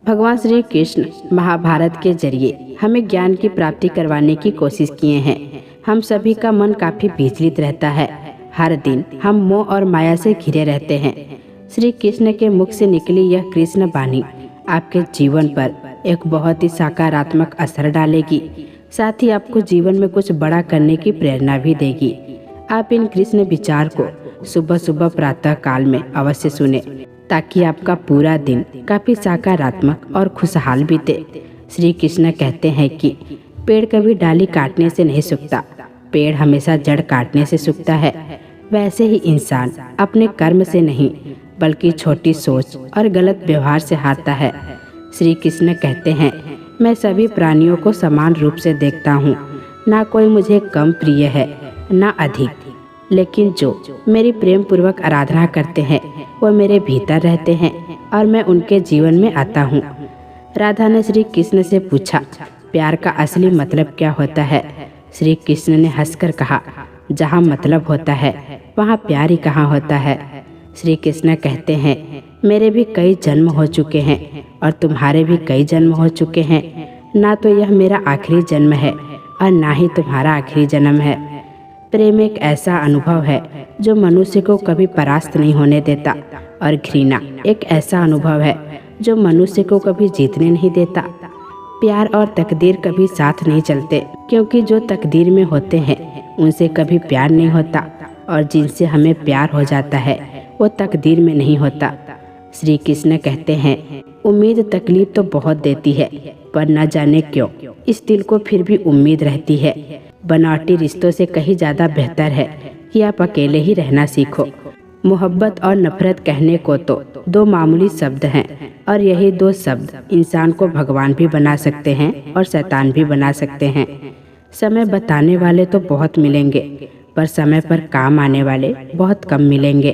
भगवान श्री कृष्ण महाभारत के जरिए हमें ज्ञान की प्राप्ति करवाने की कोशिश किए हैं। हम सभी का मन काफी विचलित रहता है। हर दिन हम मोह और माया से घिरे रहते हैं। श्री कृष्ण के मुख से निकली यह कृष्ण वाणी आपके जीवन पर एक बहुत ही सकारात्मक असर डालेगी। साथ ही आपको जीवन में कुछ बड़ा करने की प्रेरणा भी देगी। आप इन कृष्ण विचार को सुबह सुबह प्रातः काल में अवश्य सुने, ताकि आपका पूरा दिन काफी सकारात्मक और खुशहाल बीते। श्री कृष्ण कहते हैं कि पेड़ कभी डाली काटने से नहीं सूखता, पेड़ हमेशा जड़ काटने से सूखता है। वैसे ही इंसान अपने कर्म से नहीं बल्कि छोटी सोच और गलत व्यवहार से हारता है। श्री कृष्ण कहते हैं, मैं सभी प्राणियों को समान रूप से देखता हूँ। ना कोई मुझे कम प्रिय है ना अधिक, लेकिन जो मेरी प्रेम पूर्वक आराधना करते हैं वो मेरे भीतर रहते हैं और मैं उनके जीवन में आता हूँ। राधा ने श्री कृष्ण से पूछा, प्यार का असली मतलब क्या होता है? श्री कृष्ण ने हंसकर कहा, जहाँ मतलब होता है वहाँ प्यार ही कहाँ होता है। श्री कृष्ण कहते हैं, मेरे भी कई जन्म हो चुके हैं और तुम्हारे भी कई जन्म हो चुके हैं। ना तो यह मेरा आखिरी जन्म है और ना ही तुम्हारा आखिरी जन्म है। प्रेम एक ऐसा अनुभव है जो मनुष्य को कभी परास्त नहीं होने देता, और घृणा एक ऐसा अनुभव है जो मनुष्य को कभी जीतने नहीं देता। प्यार और तकदीर कभी साथ नहीं चलते, क्योंकि जो तकदीर में होते हैं उनसे कभी प्यार नहीं होता, और जिनसे हमें प्यार हो जाता है वो तकदीर में नहीं होता। श्री कृष्ण कहते हैं, उम्मीद तकलीफ तो बहुत देती है, पर न जाने क्यों इस दिल को फिर भी उम्मीद रहती है। बनावटी रिश्तों से कहीं ज़्यादा बेहतर है कि आप अकेले ही रहना सीखो। मोहब्बत और नफरत कहने को तो दो मामूली शब्द हैं, और यही दो शब्द इंसान को भगवान भी बना सकते हैं और शैतान भी बना सकते हैं। समय बताने वाले तो बहुत मिलेंगे, पर समय पर काम आने वाले बहुत कम मिलेंगे।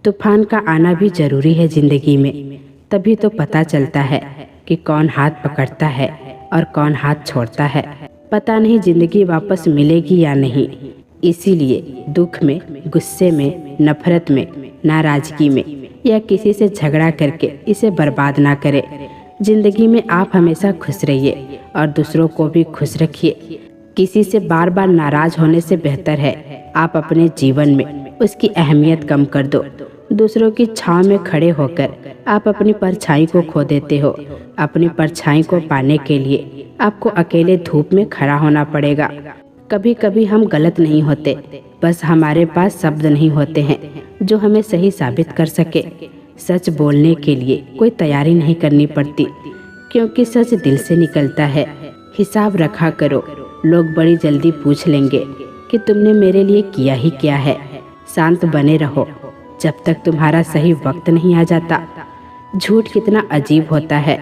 तूफान का आना भी जरूरी है जिंदगी में, तभी तो पता चलता है कि कौन हाथ पकड़ता है और कौन हाथ छोड़ता है। पता नहीं जिंदगी वापस मिलेगी या नहीं, इसीलिए दुख में, गुस्से में, नफरत में, नाराजगी में या किसी से झगड़ा करके इसे बर्बाद ना करें। जिंदगी में आप हमेशा खुश रहिए और दूसरों को भी खुश रखिए। किसी से बार बार नाराज होने से बेहतर है आप अपने जीवन में उसकी अहमियत कम कर दो। दूसरों की छांव में खड़े होकर आप अपनी परछाई को खो देते हो। अपनी परछाई को पाने के लिए आपको अकेले धूप में खड़ा होना पड़ेगा। कभी कभी हम गलत नहीं होते, बस हमारे पास शब्द नहीं होते हैं जो हमें सही साबित कर सके। सच बोलने के लिए कोई तैयारी नहीं करनी पड़ती, क्योंकि सच दिल से निकलता है। हिसाब रखा करो, लोग बड़ी जल्दी पूछ लेंगे कि तुमने मेरे लिए किया ही क्या है। शांत बने रहो जब तक तुम्हारा सही वक्त नहीं आ जाता। झूठ कितना अजीब होता है,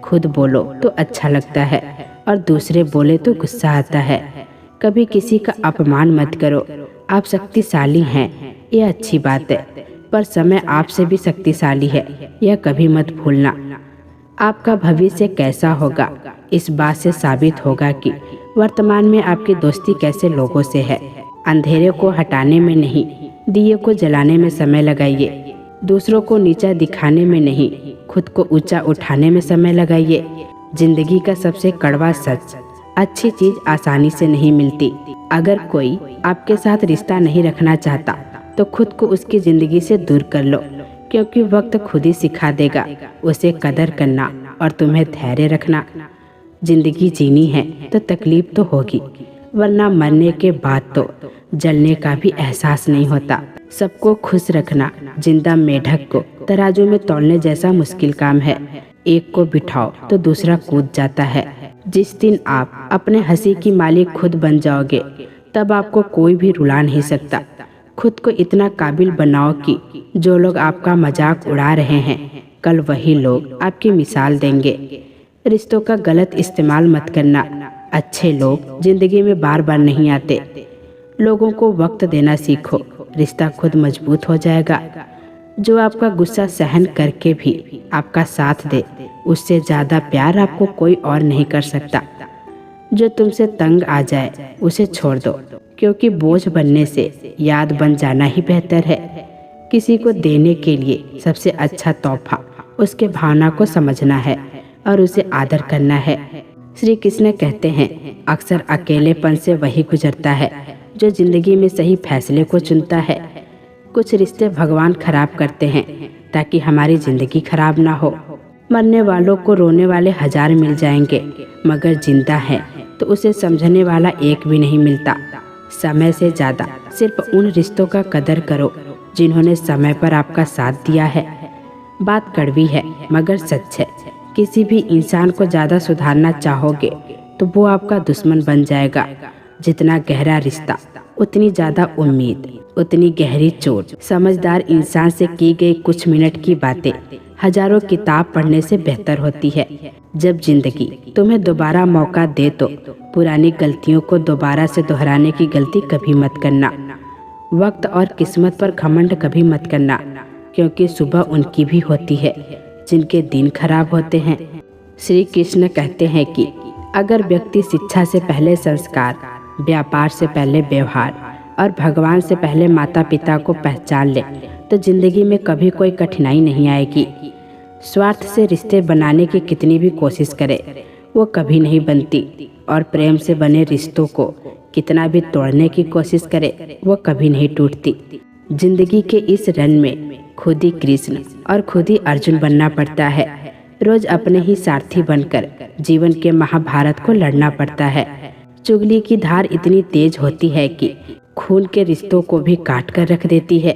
खुद बोलो तो अच्छा लगता है और दूसरे बोले तो गुस्सा आता है। कभी किसी का अपमान मत करो। आप शक्तिशाली हैं, ये अच्छी बात है, पर समय आपसे भी शक्तिशाली है, यह कभी मत भूलना। आपका भविष्य कैसा होगा इस बात से साबित होगा कि वर्तमान में आपकी दोस्ती कैसे लोगों से है। अंधेरे को हटाने में नहीं, दिए को जलाने में समय लगाइए। दूसरों को नीचा दिखाने में नहीं, खुद को ऊंचा उठाने में समय लगाइए। जिंदगी का सबसे कड़वा सच, अच्छी चीज आसानी से नहीं मिलती। अगर कोई आपके साथ रिश्ता नहीं रखना चाहता तो खुद को उसकी जिंदगी से दूर कर लो, क्योंकि वक्त खुद ही सिखा देगा उसे कदर करना और तुम्हें धैर्य रखना। जिंदगी जीनी है तो तकलीफ तो होगी, वरना मरने के बाद तो जलने का भी एहसास नहीं होता। सबको खुश रखना जिंदा मेढक को तराजू में तौलने जैसा मुश्किल काम है। एक को बिठाओ तो दूसरा कूद जाता है। जिस दिन आप अपने हंसी की मालिक खुद बन जाओगे, तब आपको कोई भी रुला नहीं सकता। खुद को इतना काबिल बनाओ कि जो लोग आपका मजाक उड़ा रहे हैं, कल वही लोग आपकी मिसाल देंगे। रिश्तों का गलत इस्तेमाल मत करना। अच्छे लोग जिंदगी में बार बार नहीं आते। लोगों को वक्त देना सीखो, रिश्ता खुद मजबूत हो जाएगा। जो आपका गुस्सा सहन करके भी आपका साथ दे, उससे ज़्यादा प्यार आपको कोई और नहीं कर सकता। जो तुमसे तंग आ जाए उसे छोड़ दो, क्योंकि बोझ बनने से याद बन जाना ही बेहतर है। किसी को देने के लिए सबसे अच्छा तोहफा उसके भावना को समझना है। और उसे आदर करना है। श्री कृष्ण कहते हैं, अक्सर अकेलेपन से वही गुजरता है जो जिंदगी में सही फैसले को चुनता है। कुछ रिश्ते भगवान खराब करते हैं ताकि हमारी जिंदगी खराब ना हो। मरने वालों को रोने वाले 1000 मिल जाएंगे, मगर जिंदा है तो उसे समझने वाला एक भी नहीं मिलता। समय से ज्यादा सिर्फ उन रिश्तों का कदर करो जिन्होंने समय पर आपका साथ दिया है। बात कड़वी है मगर सच है। किसी भी इंसान को ज्यादा सुधारना चाहोगे तो वो आपका दुश्मन बन जाएगा। जितना गहरा रिश्ता उतनी ज्यादा उम्मीद, उतनी गहरी चोट। समझदार इंसान से की गई कुछ मिनट की बातें हजारों किताब पढ़ने से बेहतर होती है। जब जिंदगी तुम्हें दोबारा मौका दे तो पुरानी गलतियों को दोबारा से दोहराने की गलती कभी मत करना। वक्त और किस्मत पर घमंड कभी मत करना, क्योंकि सुबह उनकी भी होती है जिनके दिन खराब होते हैं। श्री कृष्ण कहते हैं कि अगर व्यक्ति शिक्षा से पहले संस्कार, व्यापार से पहले व्यवहार और भगवान से पहले माता पिता को पहचान ले तो जिंदगी में कभी कोई कठिनाई नहीं आएगी। स्वार्थ से रिश्ते बनाने की कितनी भी कोशिश करे वो कभी नहीं बनती, और प्रेम से बने रिश्तों को कितना भी तोड़ने की कोशिश करे वो कभी नहीं टूटती। जिंदगी के इस रन में खुद ही कृष्ण और खुद ही अर्जुन बनना पड़ता है। रोज अपने ही सारथी बनकर जीवन के महाभारत को लड़ना पड़ता है। चुगली की धार इतनी तेज होती है कि खून के रिश्तों को भी काट कर रख देती है।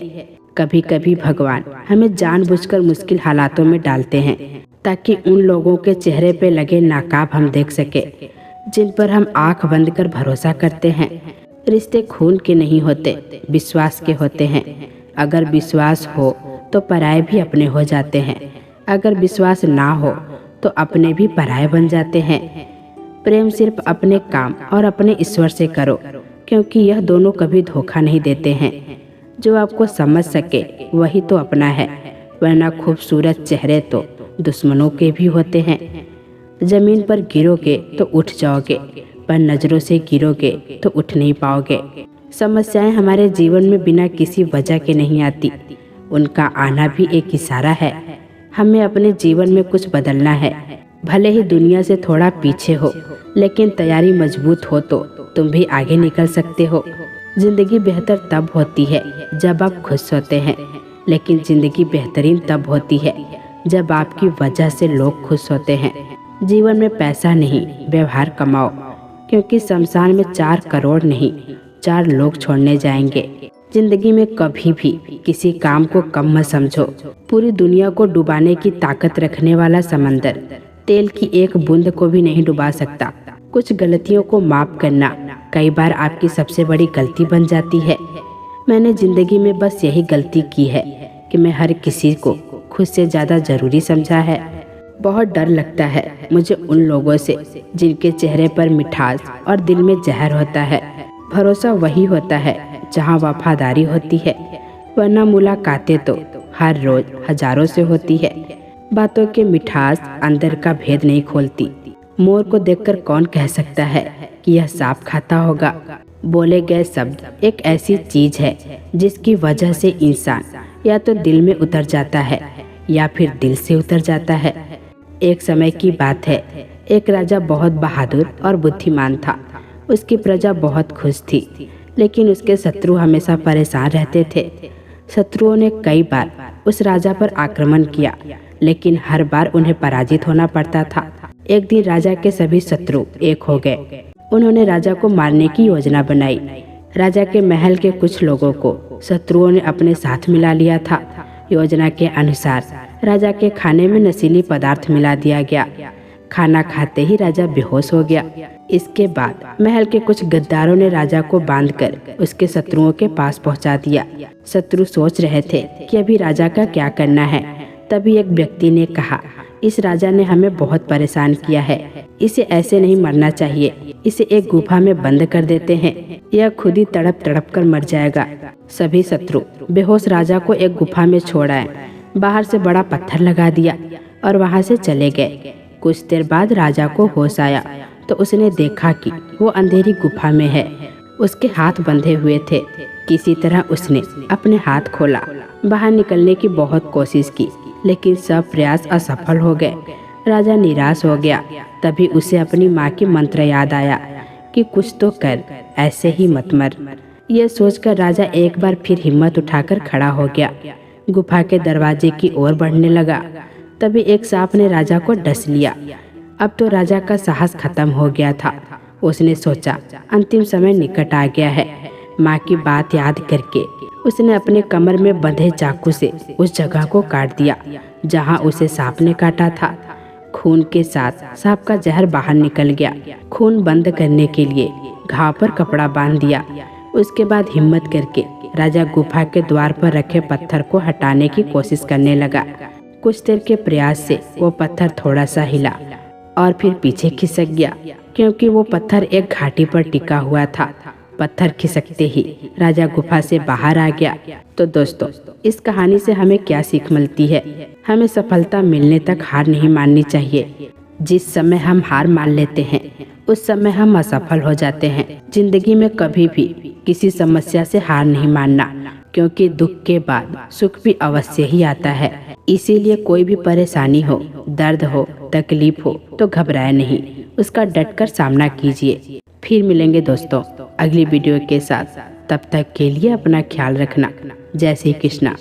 कभी कभी भगवान हमें जानबूझकर मुश्किल हालातों में डालते हैं ताकि उन लोगों के चेहरे पे लगे नाकाब हम देख सके जिन पर हम आंख बंद कर भरोसा करते हैं। रिश्ते खून के नहीं होते, विश्वास के होते हैं। अगर विश्वास हो तो पराये भी अपने हो जाते हैं, अगर विश्वास ना हो तो अपने भी पराये बन जाते हैं। प्रेम सिर्फ अपने काम और अपने ईश्वर से करो, क्योंकि यह दोनों कभी धोखा नहीं देते हैं। जो आपको समझ सके वही तो अपना है, वरना खूबसूरत चेहरे तो दुश्मनों के भी होते हैं। जमीन पर गिरोगे तो उठ जाओगे, पर नजरों से गिरोगे तो उठ नहीं पाओगे। समस्याएं हमारे जीवन में बिना किसी वजह के नहीं आती, उनका आना भी एक इशारा है। हमें अपने जीवन में कुछ बदलना है। भले ही दुनिया से थोड़ा पीछे हो, लेकिन तैयारी मजबूत हो तो तुम भी आगे निकल सकते हो। जिंदगी बेहतर तब होती है जब आप खुश होते हैं, लेकिन जिंदगी बेहतरीन तब होती है जब आपकी वजह से लोग खुश होते हैं। जीवन में पैसा नहीं, व्यवहार कमाओ, क्योंकि शमशान में 4 करोड़ नहीं 4 लोग छोड़ने जाएंगे। जिंदगी में कभी भी किसी काम को कम मत समझो। पूरी दुनिया को डुबाने की ताकत रखने वाला समंदर तेल की एक बूंद को भी नहीं डुबा सकता। कुछ गलतियों को माफ करना कई बार आपकी सबसे बड़ी गलती बन जाती है। मैंने जिंदगी में बस यही गलती की है कि मैं हर किसी को खुद से ज़्यादा ज़रूरी समझा है। बहुत डर लगता है मुझे उन लोगों से जिनके चेहरे पर मिठास और दिल में जहर होता है। भरोसा वही होता है जहाँ वफादारी होती है, वरना मुलाकातें तो हर रोज हजारों से होती है। बातों के मिठास अंदर का भेद नहीं खोलती। मोर को देखकर कौन कह सकता है कि यह सांप खाता होगा। बोले गए शब्द एक ऐसी चीज है जिसकी वजह से इंसान या तो दिल में उतर जाता है या फिर दिल से उतर जाता है। एक समय की बात है, एक राजा बहुत बहादुर और बुद्धिमान था। उसकी प्रजा बहुत खुश थी, लेकिन उसके शत्रु हमेशा परेशान रहते थे। शत्रुओं ने कई बार उस राजा पर आक्रमण किया, लेकिन हर बार उन्हें पराजित होना पड़ता था। एक दिन राजा के सभी शत्रु एक हो गए। उन्होंने राजा को मारने की योजना बनाई। राजा के महल के कुछ लोगों को शत्रुओं ने अपने साथ मिला लिया था। योजना के अनुसार राजा के खाने में नशीली पदार्थ मिला दिया गया। खाना खाते ही राजा बेहोश हो गया। इसके बाद महल के कुछ गद्दारों ने राजा को बांधकर उसके शत्रुओं के पास पहुंचा दिया। शत्रु सोच रहे थे कि अभी राजा का क्या करना है। तभी एक व्यक्ति ने कहा, इस राजा ने हमें बहुत परेशान किया है, इसे ऐसे नहीं मरना चाहिए, इसे एक गुफा में बंद कर देते हैं, यह खुद ही तड़प तड़प कर मर जाएगा। सभी शत्रु बेहोश राजा को एक गुफा में छोड़ आए, बाहर से बड़ा पत्थर लगा दिया और वहां से चले गए। कुछ देर बाद राजा को होश आया तो उसने देखा कि वो अंधेरी गुफा में है। उसके हाथ बंधे हुए थे। किसी तरह उसने अपने हाथ खोला, बाहर निकलने की बहुत कोशिश की, लेकिन सब प्रयास असफल हो गए। राजा निराश हो गया। तभी उसे अपनी माँ की मंत्र याद आया कि कुछ तो कर, ऐसे ही मत मर। यह सोचकर राजा एक बार फिर हिम्मत उठाकर खड़ा हो गया। गुफा के दरवाजे की ओर बढ़ने लगा। तभी एक सांप ने राजा को डस लिया। अब तो राजा का साहस खत्म हो गया था। उसने सोचा अंतिम समय निकट आ गया है। माँ की बात याद करके उसने अपने कमर में बंधे चाकू से उस जगह को काट दिया जहाँ उसे सांप ने काटा था। खून के साथ सांप का जहर बाहर निकल गया। खून बंद करने के लिए घाव पर कपड़ा बांध दिया। उसके बाद हिम्मत करके राजा गुफा के द्वार पर रखे पत्थर को हटाने की कोशिश करने लगा। कुछ देर के प्रयास से वो पत्थर थोड़ा सा हिला और फिर पीछे खिसक गया, क्योंकि वो पत्थर एक घाटी पर टिका हुआ था। पत्थर खिसकते ही राजा गुफा से बाहर आ गया। तो दोस्तों, इस कहानी से हमें क्या सीख मिलती है? हमें सफलता मिलने तक हार नहीं माननी चाहिए। जिस समय हम हार मान लेते हैं उस समय हम असफल हो जाते हैं। जिंदगी में कभी भी किसी समस्या से हार नहीं मानना, क्योंकि दुख के बाद सुख भी अवश्य ही आता है। इसीलिए कोई भी परेशानी हो, दर्द हो, तकलीफ हो तो घबराए नहीं, उसका डटकर सामना कीजिए। फिर मिलेंगे दोस्तों अगली वीडियो के साथ। तब तक के लिए अपना ख्याल रखना। जय श्री कृष्णा।